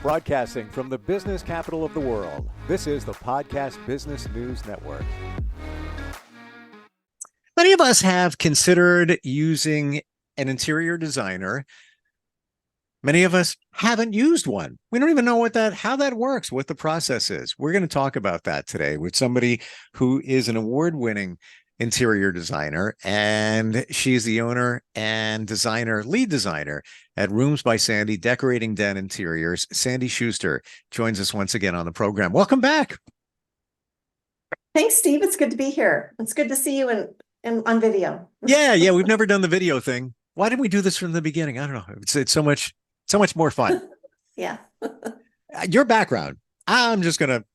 Broadcasting from the business capital of the world, this is the Podcast Business News Network. Many of us have considered using an interior designer. Many of us haven't used one. We don't even know how that works, what the process is. We're going to talk about that today with somebody who is an award-winning interior designer, and she's the owner and lead designer at Rooms by Sandy, Decorating Den Interiors. Sandy Schuster joins us once again on the program. Welcome back. Thanks, Steve. It's good to be here. It's good to see you on video. Yeah. We've never done the video thing. Why didn't we do this from the beginning? I don't know. It's so much more fun. Yeah. Your background. I'm just going to,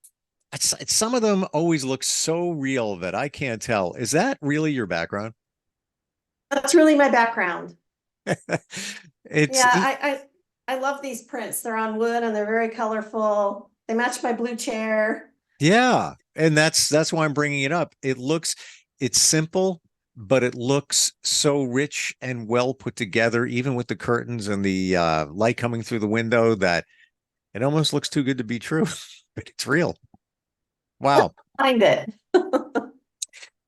some of them always look so real that I can't tell. Is that really your background? That's really my background. It's I love these prints. They're on wood and they're very colorful. They match my blue chair. Yeah. And that's why I'm bringing it up. It's simple, but it looks so rich and well put together, even with the curtains and the light coming through the window, that it almost looks too good to be true, but it's real. Wow. Find it.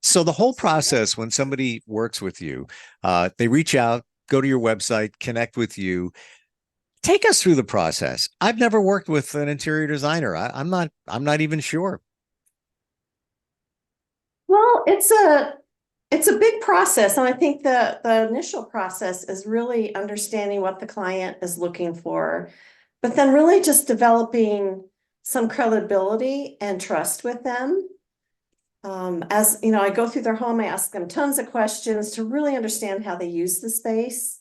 So the whole process, when somebody works with you, they reach out, go to your website, connect with you. Take us through the process. I've never worked with an interior designer. I'm not even sure. Well, it's a big process. And I think the initial process is really understanding what the client is looking for, but then really just developing some credibility and trust with them. As you know, I go through their home, I ask them tons of questions to really understand how they use the space.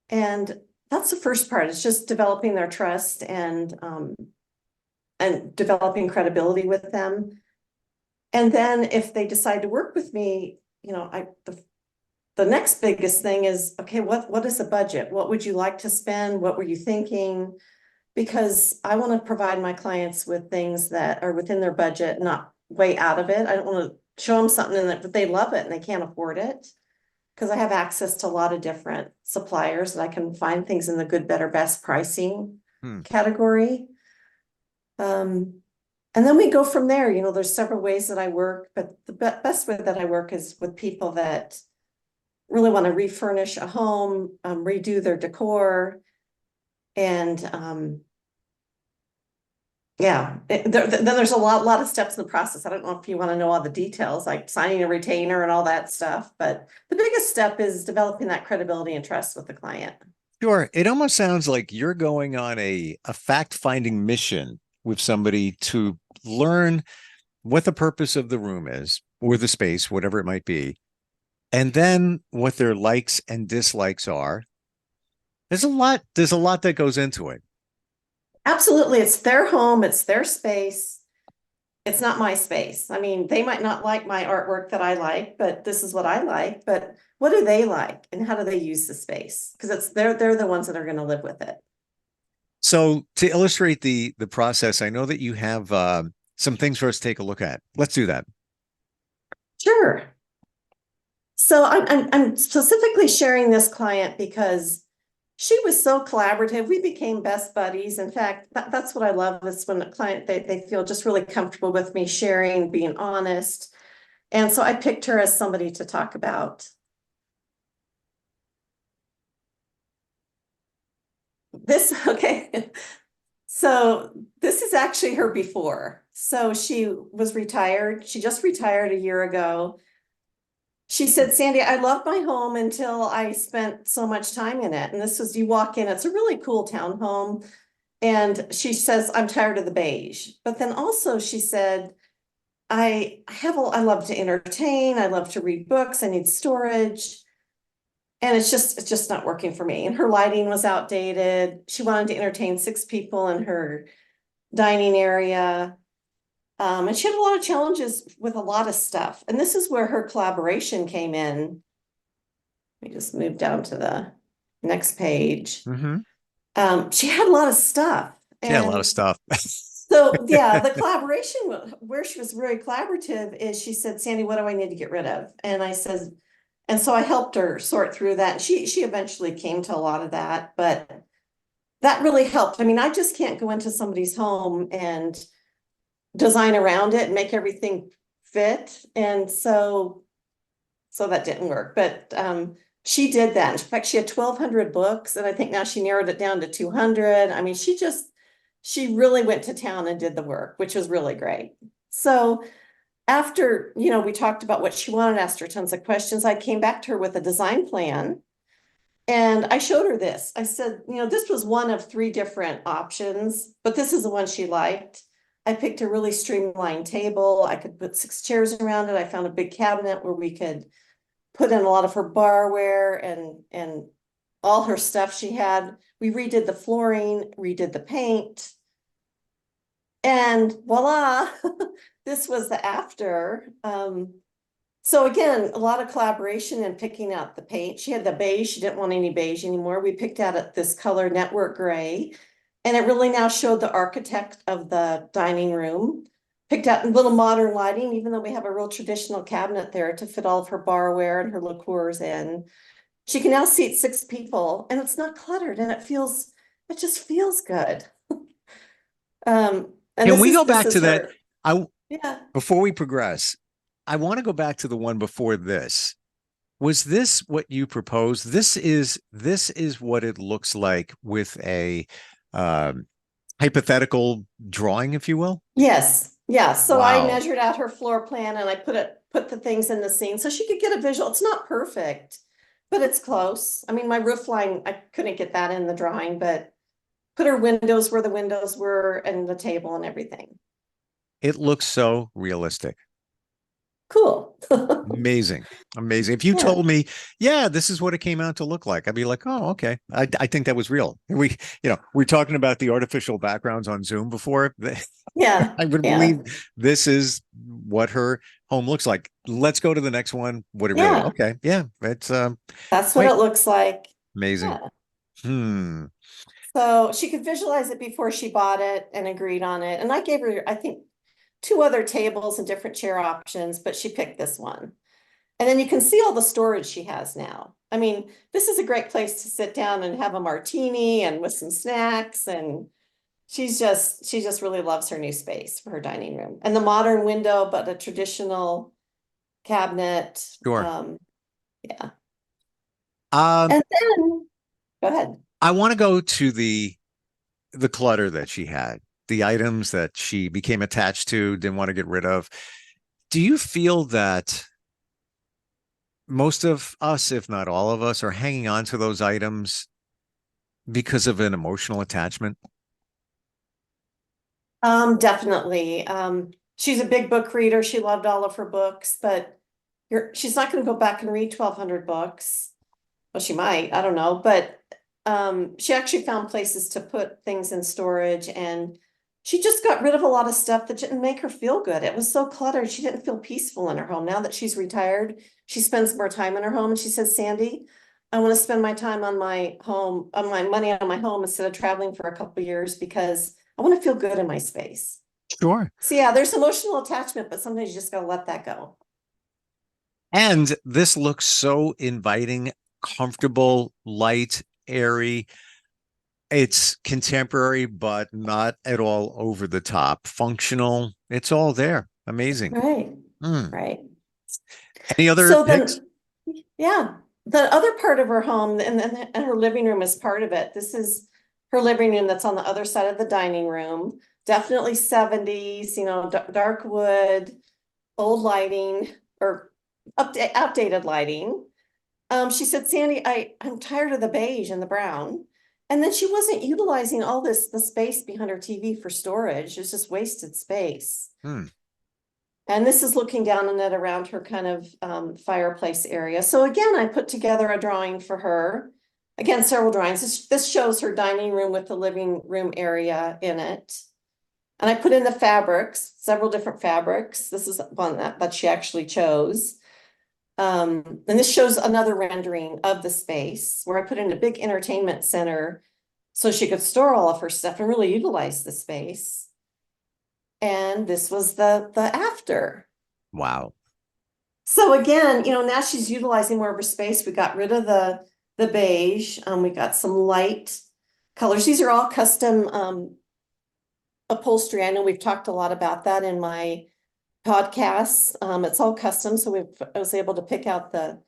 And that's the first part. It's just developing their trust and developing credibility with them. And then if they decide to work with me, you know, the next biggest thing is, okay, what is the budget? What would you like to spend? What were you thinking? Because I want to provide my clients with things that are within their budget, not way out of it. I don't want to show them something that they love it and they can't afford it. Because I have access to a lot of different suppliers that I can find things in the good, better, best pricing category. And then we go from there. You know, there's several ways that I work, but the best way that I work is with people that really want to refurnish a home, redo their decor. And then there's a lot of steps in the process. I don't know if you want to know all the details, like signing a retainer and all that stuff, but the biggest step is developing that credibility and trust with the client. Sure. It almost sounds like you're going on a fact-finding mission with somebody to learn what the purpose of the room is, or the space, whatever it might be, and then what their likes and dislikes are. There's a lot that goes into it. Absolutely. It's their home. It's their space. It's not my space. I mean, they might not like my artwork that I like, but this is what I like. But what do they like and how do they use the space? Because they're the ones that are going to live with it. So to illustrate the process, I know that you have some things for us to take a look at. Let's do that. Sure. So I'm specifically sharing this client because she was so collaborative. We became best buddies. In fact, that's what I love is when a client, they feel just really comfortable with me sharing, being honest. And so I picked her as somebody to talk about. Okay. So this is actually her before. So she was retired. She just retired a year ago. She said, Sandy, I loved my home until I spent so much time in it. And this was, you walk in, it's a really cool townhome. And she says, I'm tired of the beige. But then also she said, I love to entertain. I love to read books. I need storage. And it's just not working for me. And her lighting was outdated. She wanted to entertain 6 people in her dining area. And she had a lot of challenges with a lot of stuff. And this is where her collaboration came in. Let me just move down to the next page. She had a lot of stuff. Yeah, a lot of stuff. So yeah, the collaboration where she was very collaborative is she said, Sandy, what do I need to get rid of? And I said, and so I helped her sort through that. She eventually came to a lot of that, but that really helped. I mean, I just can't go into somebody's home and design around it and make everything fit. And so that didn't work. But she did that. In fact, she had 1,200 books, and I think now she narrowed it down to 200. I mean, she really went to town and did the work, which was really great. So after, we talked about what she wanted, asked her tons of questions, I came back to her with a design plan. And I showed her this. I said, this was one of 3 different options, but this is the one she liked. I picked a really streamlined table. I could put 6 chairs around it. I found a big cabinet where we could put in a lot of her barware and all her stuff she had. We redid the flooring, redid the paint. And voila, this was the after. So again, a lot of collaboration and picking out the paint. She had the beige. She didn't want any beige anymore. We picked out this color network gray, and it really now showed the architect of the dining room. Picked out little modern lighting, even though we have a real traditional cabinet there to fit all of her barware and her liqueurs in. She can now seat 6 people, and it's not cluttered, and it just feels good. And Can we go this back to is that? her. I Yeah. Before we progress, I want to go back to the one before this. Was this what you proposed? This is what it looks like with a hypothetical drawing, if you will. Yes. Yeah. So I Wow. measured out her floor plan and I put the things in the scene so she could get a visual. It's not perfect, but it's close. I mean, my roof line, I couldn't get that in the drawing, but put her windows where the windows were and the table and everything. It looks so realistic. Cool. Amazing. Amazing. If you Yeah. told me, yeah, this is what it came out to look like, I'd be like, oh, okay. I think that was real. We're talking about the artificial backgrounds on Zoom before. Yeah. I would Yeah. believe this is what her home looks like. Let's go to the next one. What it really, Yeah. okay. Yeah, it's That's what quite it looks like. amazing. Yeah. Hmm. So she could visualize it before she bought it and agreed on it. And I gave her, I think, 2 other tables and different chair options, but she picked this one. And then you can see all the storage she has now. I mean, this is a great place to sit down and have a martini and with some snacks. And she just really loves her new space for her dining room. And the modern window, but a traditional cabinet. Sure. Yeah. Um, And then, go ahead. I want to go to the clutter that she had, the items that she became attached to, didn't want to get rid of. Do you feel that most of us, if not all of us, are hanging on to those items because of an emotional attachment? Definitely. She's a big book reader. She loved all of her books, but she's not going to go back and read 1,200 books. Well, she might, I don't know, but she actually found places to put things in storage, and she just got rid of a lot of stuff that didn't make her feel good. It was so cluttered. She didn't feel peaceful in her home. Now that she's retired, she spends more time in her home, and she says, Sandy, I want to spend my time on my home, on my money on my home instead of traveling for a couple of years because I want to feel good in my space. Sure. So yeah, there's emotional attachment, but sometimes you just gotta let that go. And this looks so inviting, comfortable, light, airy. It's contemporary, but not at all over the top. Functional. It's all there. Amazing. Right, Hmm. right. Any other So picks? then, yeah, the other part of her home and her living room is part of it. This is her living room that's on the other side of the dining room. Definitely 70s, dark wood, old lighting or outdated lighting. She said, Sandy, I'm tired of the beige and the brown. And then she wasn't utilizing all the space behind her TV for storage. It's just wasted space. Hmm. And this is looking down on it around her kind of fireplace area. So again, I put together a drawing for her. Again, several drawings. This shows her dining room with the living room area in it. And I put in the fabrics, several different fabrics. This is one that she actually chose. And this shows another rendering of the space where I put in a big entertainment center so she could store all of her stuff and really utilize the space. And this was the after. Wow. So again, now she's utilizing more of her space. We got rid of the beige. We got some light colors. These are all custom upholstery. I know we've talked a lot about that in my podcasts. It's all custom, so I was able to pick out the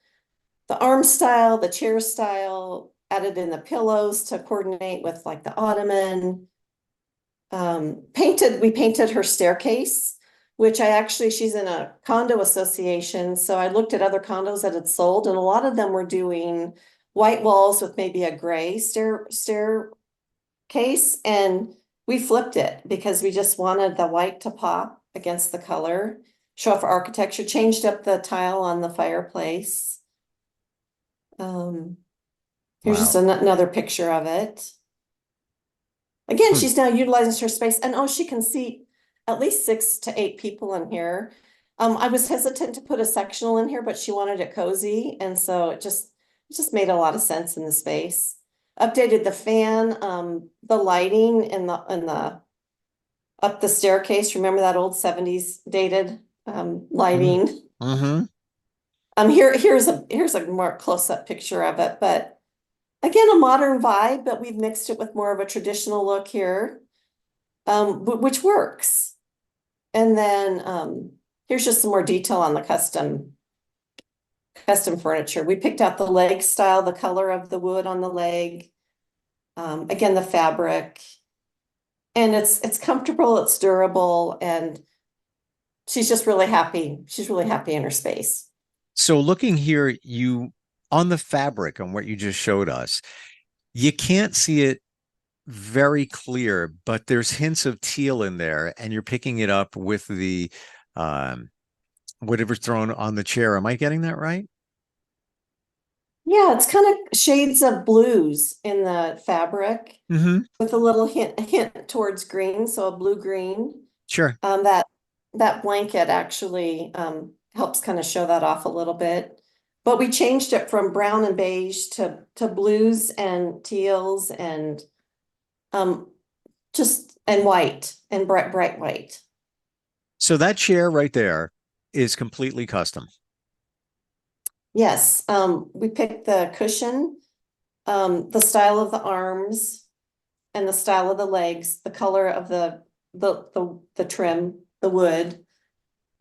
arm style, the chair style, added in the pillows to coordinate with like the ottoman. We painted her staircase, which she's in a condo association. So I looked at other condos that had sold, and a lot of them were doing white walls with maybe a gray staircase. And we flipped it because we just wanted the white to pop against the color, show off architecture, changed up the tile on the fireplace. Here's just Wow. another picture of it. Again, Hmm. she's now utilizing her space, and she can seat at least 6 to 8 people in here. I was hesitant to put a sectional in here, but she wanted it cozy, and so it just made a lot of sense in the space. Updated the fan, the lighting in the up the staircase. Remember that old 70s dated lighting? Mm-hmm. Here's a more close-up picture of it, but again, a modern vibe, but we've mixed it with more of a traditional look here, which works. And then here's just some more detail on the custom furniture. We picked out the leg style, the color of the wood on the leg. Again, the fabric, and it's comfortable, it's durable, and she's just really happy. She's really happy in her space. So looking here, you on the fabric on what you just showed us, you can't see it very clear, but there's hints of teal in there, and you're picking it up with the whatever's thrown on the chair. Am I getting that right? Yeah, it's kind of shades of blues in the fabric Mm-hmm. with a little hint towards green, so a blue green. Sure. That blanket actually helps kind of show that off a little bit. But we changed it from brown and beige to blues and teals and um just and white and bright white. So that chair right there is completely custom. Yes, we picked the cushion, the style of the arms and the style of the legs, the color of the trim, the wood.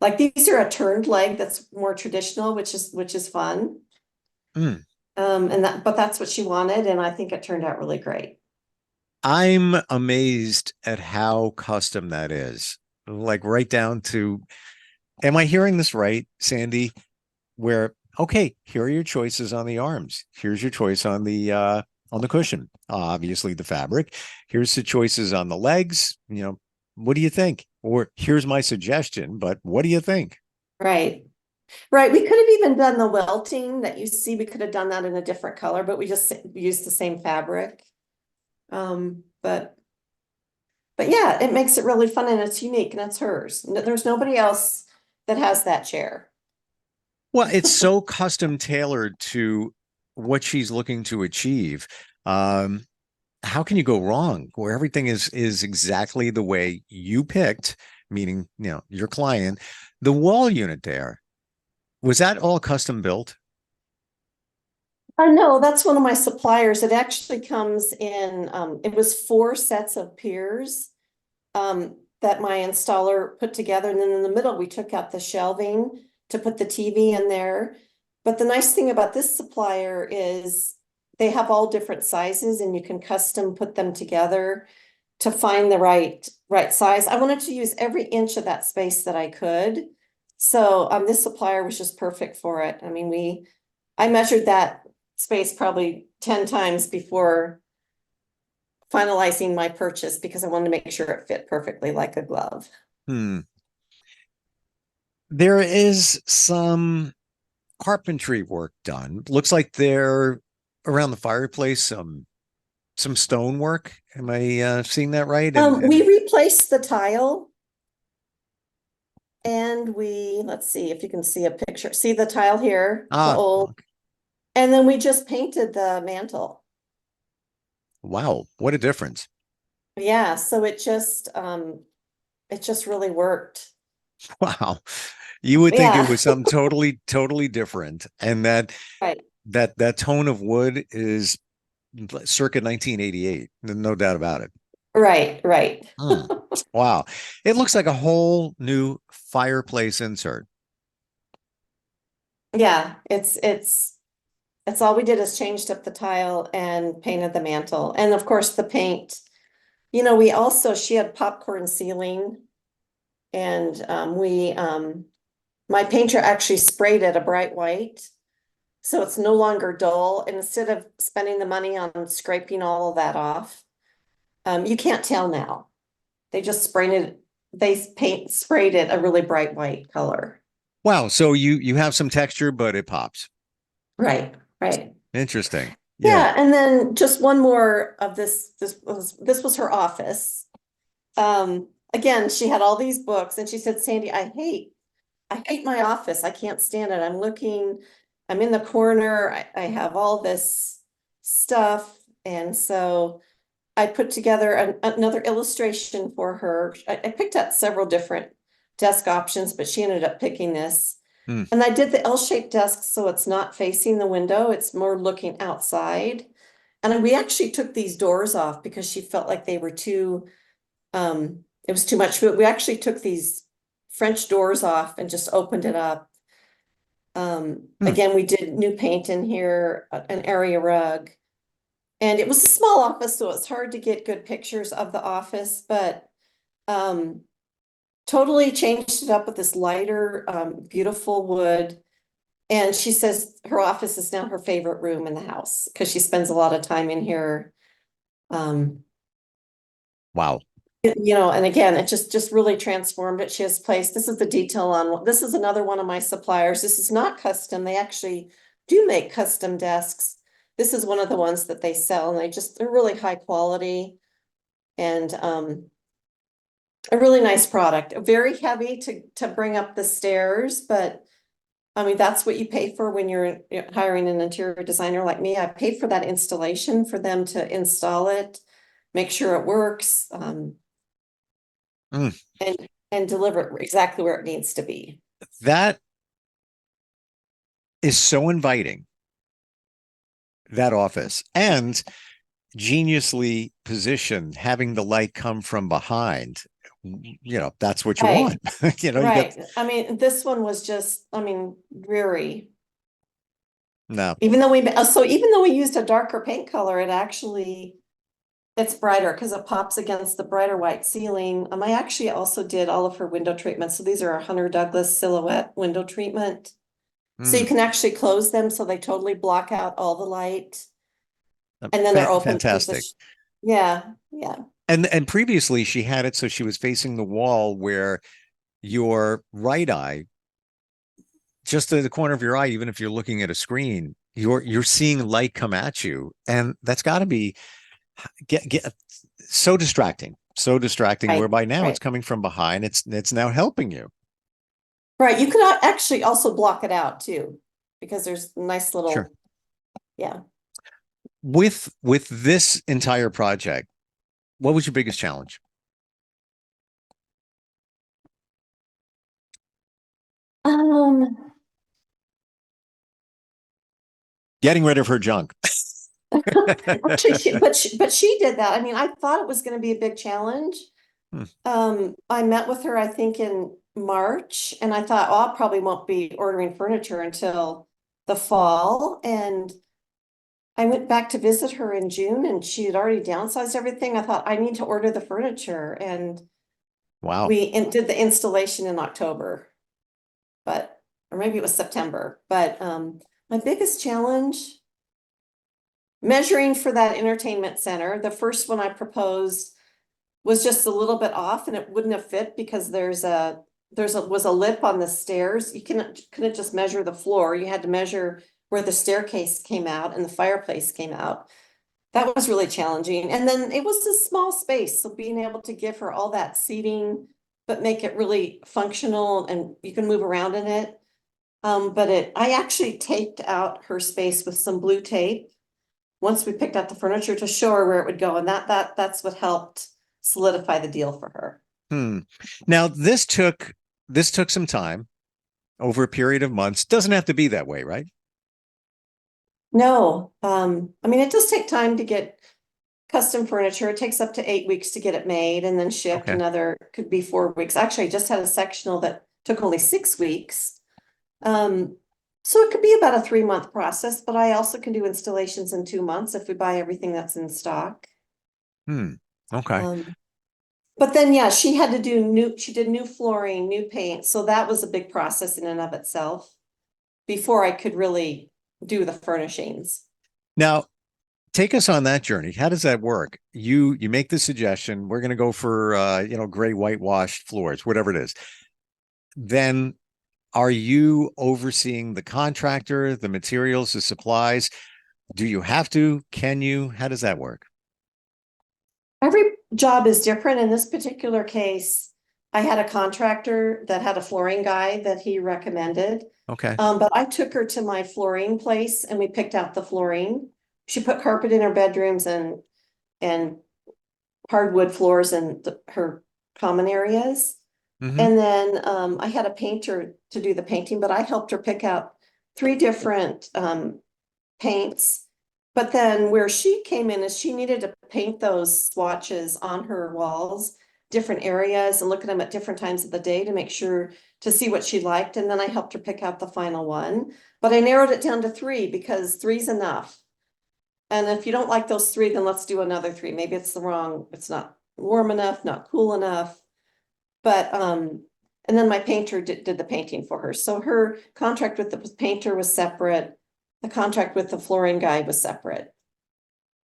Like these are a turned leg that's more traditional, which is fun. Mm. But that's what she wanted, and I think it turned out really great. I'm amazed at how custom that is. Like right down to, am I hearing this right, Sandy? Where, okay, here are your choices on the arms. Here's your choice on the cushion. Obviously the fabric. Here's the choices on the legs. What do you think? Or here's my suggestion, but what do you think? Right. Right. We could have even done the welting that you see. We could have done that in a different color, but we just used the same fabric. But yeah, it makes it really fun and it's unique and it's hers. There's nobody else that has that chair. Well, it's so custom tailored to what she's looking to achieve. Um, how can you go wrong where everything is exactly the way you picked, meaning, your client? The wall unit there, was that all custom built? No, that's one of my suppliers. It actually comes in, it was 4 sets of piers that my installer put together. And then in the middle, we took out the shelving to put the TV in there. But the nice thing about this supplier is they have all different sizes and you can custom put them together to find the right size. I wanted to use every inch of that space that I could. So this supplier was just perfect for it. I mean, I measured that space probably 10 times before finalizing my purchase because I wanted to make sure it fit perfectly like a glove. Hmm. There is some carpentry work done. Looks like they're around the fireplace, some stonework. Am I seeing that right? We replaced the tile and let's see if you can see a picture. See the tile here, the ah, old, and then we just painted the mantle. wow, what a difference. Yeah, so it just really worked. Wow. You would think it Yeah, was something totally, totally different. And that right. that that tone of wood is circa 1988. No doubt about it. Right. Hmm. Wow. It looks like a whole new fireplace insert. Yeah, it's all we did is changed up the tile and painted the mantle. And of course the paint, we also, she had popcorn ceiling and my painter actually sprayed it a bright white. So it's no longer dull. And instead of spending the money on scraping all of that off, you can't tell now. They just sprayed it a really bright white color. Wow. So you have some texture, but it pops. Right. Interesting. Yeah. Yeah, and then just one more of this. This was her office. Again, she had all these books, and she said, "Sandy, I hate my office. I can't stand it. I'm in the corner. I have all this stuff, and so I put together another illustration for her. I picked out several different desk options, but she ended up picking this. Hmm. And I did the L-shaped desk so it's not facing the window, it's more looking outside. And we actually took these doors off because she felt like they were it was too much. But we actually took these French doors off and just opened it up. Hmm. Again, we did new paint in here, an area rug. And it was a small office, so it's hard to get good pictures of the office, but um, totally changed it up with this lighter, beautiful wood. And she says her office is now her favorite room in the house because she spends a lot of time in here. Um, Wow. and again, it just really transformed it. She has placed, this is the detail on, this is another one of my suppliers. This is not custom. They actually do make custom desks. This is one of the ones that they sell and they're really high quality and a really nice product. Very heavy to bring up the stairs, but I mean, that's what you pay for when you're hiring an interior designer like me. I pay for that installation for them to install it, make sure it works, Mm. and deliver it exactly where it needs to be. That is so inviting, that office, and geniusly positioned, having the light come from behind. That's what you Right, want. You get right. I mean, this one was just, I mean, dreary. no. Even though we used a darker paint color, it's brighter because it pops against the brighter white ceiling. I actually also did all of her window treatments. So these are a Hunter Douglas silhouette window treatment. So you Mm. can actually close them so they totally block out all the light. And then they're open with Fantastic. yeah. And previously she had it so she was facing the wall where your right eye, just to the corner of your eye, even if you're looking at a screen, you're seeing light come at you, and that's got to be get so distracting. Right, Whereby now it's right. coming from behind. It's now helping you. Right. You could actually also block it out too, because there's nice Sure. little, yeah. With this entire project, what was your biggest challenge? Um, Getting rid of her junk. Actually, but she did that. I mean, I thought it was going to be a big challenge. Hmm. I met with her, I think in March, and I thought, oh, I probably won't be ordering furniture until the fall. And I went back to visit her in June and she had already downsized everything. I thought I need to order the furniture and Wow. we did the installation in October, or maybe it was September. But my biggest challenge, measuring for that entertainment center, the first one I proposed was just a little bit off and it wouldn't have fit because was a lip on the stairs. You couldn't just measure the floor. You had to measure where the staircase came out and the fireplace came out. That was really challenging. And then it was a small space. So being able to give her all that seating, but make it really functional and you can move around in it. I actually taped out her space with some blue tape once we picked out the furniture to show her where it would go. And that's what helped solidify the deal for her. Hmm. Now this took some time over a period of months. Doesn't have to be that way, right? No, I mean, it does take time to get custom furniture. It takes up to 8 weeks to get it made and then shipped. Okay. Another could be 4 weeks. Actually, I just had a sectional that took only 6 weeks. Um, so it could be about a 3-month process, but I also can do installations in 2 months if we buy everything that's in stock. Hmm. Okay. Um, but then, yeah, she did new flooring, new paint. So that was a big process in and of itself before I could really do the furnishings. Now, take us on that journey. How does that work? You make the suggestion, we're going to go for gray whitewashed floors, whatever it is. Then are you overseeing the contractor, the materials, the supplies? Do you have to? Can you? How does that work? Every job is different. In this particular case, I had a contractor that had a flooring guy that he recommended. Okay. But I took her to my flooring place and we picked out the flooring. She put carpet in her bedrooms and hardwood floors in her common areas. Hmm. And then I had a painter to do the painting, but I helped her pick out 3 different paints. But then where she came in is she needed to paint those swatches on her walls, different areas, and look at them at different times of the day to make sure to see what she liked. And then I helped her pick out the final one. But I narrowed it down to 3 because three's enough. And if you don't like those 3, then let's do another 3. Maybe it's not warm enough, not cool enough. But and then my painter did the painting for her. So her contract with the painter was separate. The contract with the flooring guy was separate.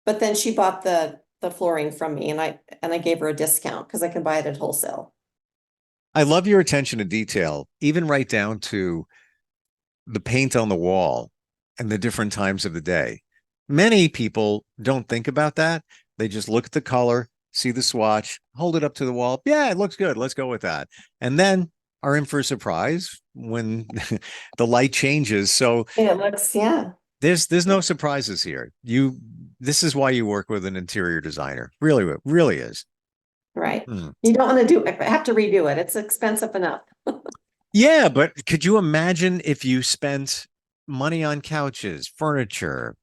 But then she bought the flooring from me and I gave her a discount because I can buy it at wholesale. I love your attention to detail, even right down to the paint on the wall and the different times of the day. Many people don't think about that. They just look at the color, see the swatch, hold it up to the wall. Yeah, it looks good. Let's go with that. And then are in for a surprise when the light changes. So It looks, yeah, there's no surprises here. This is why you work with an interior designer. Really, it really is. right. Hmm. You don't want to have to redo it. It's expensive enough. Yeah, but could you imagine if you spent money on couches, furniture,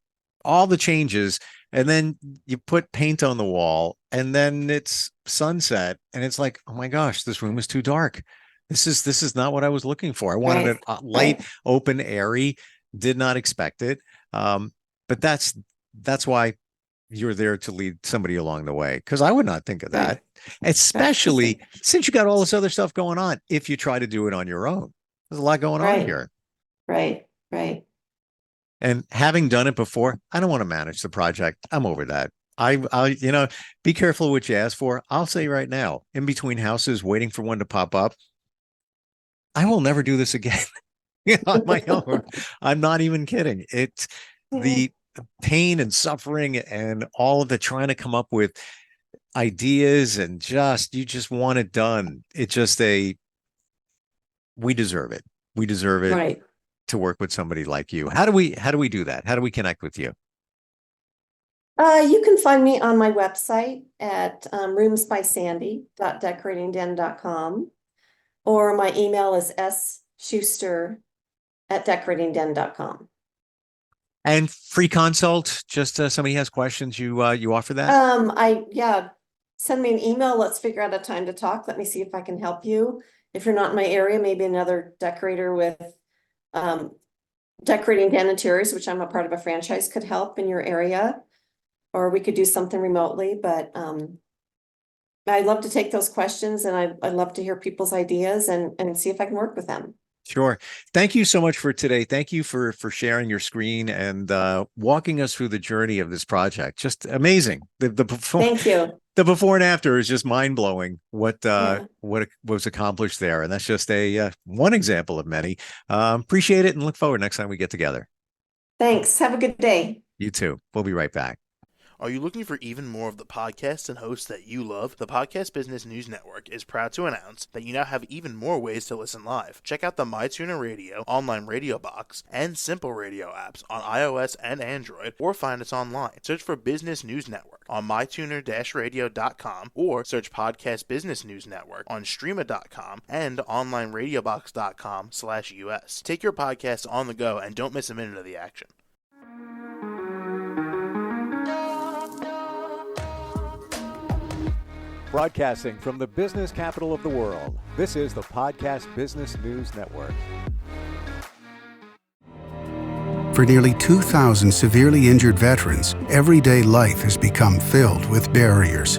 all the changes, and then you put paint on the wall, and then it's sunset, and it's like, oh my gosh, this room is too dark. This is not what I was looking for. I wanted Right, it light, right, open, airy. Did not expect it. But that's why you're there to lead somebody along the way. Because I would not think of right, that, especially since you got all this other stuff going on. If you try to do it on your own, there's a lot going on right, here. right, right. And having done it before, I don't want to manage the project. I'm over that. Be careful what you ask for. I'll say right now, in between houses, waiting for one to pop up, I will never do this again on my own. I'm not even kidding. It's Yeah, the pain and suffering and all of the trying to come up with ideas and you just want it done. It's just we deserve it. We deserve it right. to work with somebody like you. How do we do that? How do we connect with you? You can find me on my website at roomsbysandy.decoratingden.com, or my email is sschuster@decoratingden.com. And free consult, just somebody has questions, you offer that? Yeah, send me an email. Let's figure out a time to talk. Let me see if I can help you. If you're not in my area, maybe another decorator with um, decorating den interiors, which I'm a part of a franchise, could help in your area, or we could do something remotely. But I'd love to take those questions and I'd love to hear people's ideas and see if I can work with them. Sure. Thank you so much for today. Thank you for sharing your screen and walking us through the journey of this project. Just amazing. Thank you. The before and after is just mind blowing. Yeah, What was accomplished there, and that's just a one example of many. Appreciate it and look forward next time we get together. thanks. Have a good day. You too. We'll be right back. Are you looking for even more of the podcasts and hosts that you love? The Podcast Business News Network is proud to announce that you now have even more ways to listen live. Check out the MyTuner Radio, online radio box, and Simple Radio apps on iOS and Android, or find us online. Search for Business News Network on mytuner-radio.com, or search Podcast Business News Network on streama.com and onlineradiobox.com/US. Take your podcast on the go and don't miss a minute of the action. Broadcasting from the business capital of the world, this is the Podcast Business News Network. For nearly 2,000 severely injured veterans, everyday life has become filled with barriers.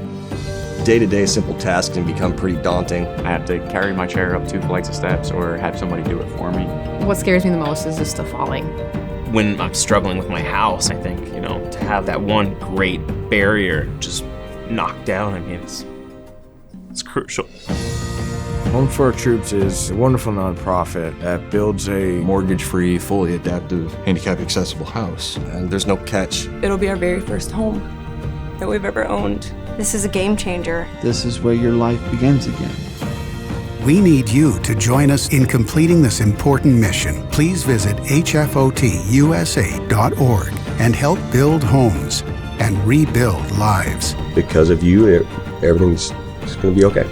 Day-to-day simple tasks can become pretty daunting. I have to carry my chair up 2 flights of steps or have somebody do it for me. What scares me the most is just the falling. When I'm struggling with my house, I think, to have that one great barrier just knocked down, it's crucial. Home for Our Troops is a wonderful nonprofit that builds a Mortgage-free, fully adaptive, handicap-accessible house. And there's no catch. It'll be our very first home that we've ever owned. This is a game changer. This is where your life begins again. We need you to join us in completing this important mission. Please visit hfotusa.org and help build homes and rebuild lives. Because of you, everything's going to be okay.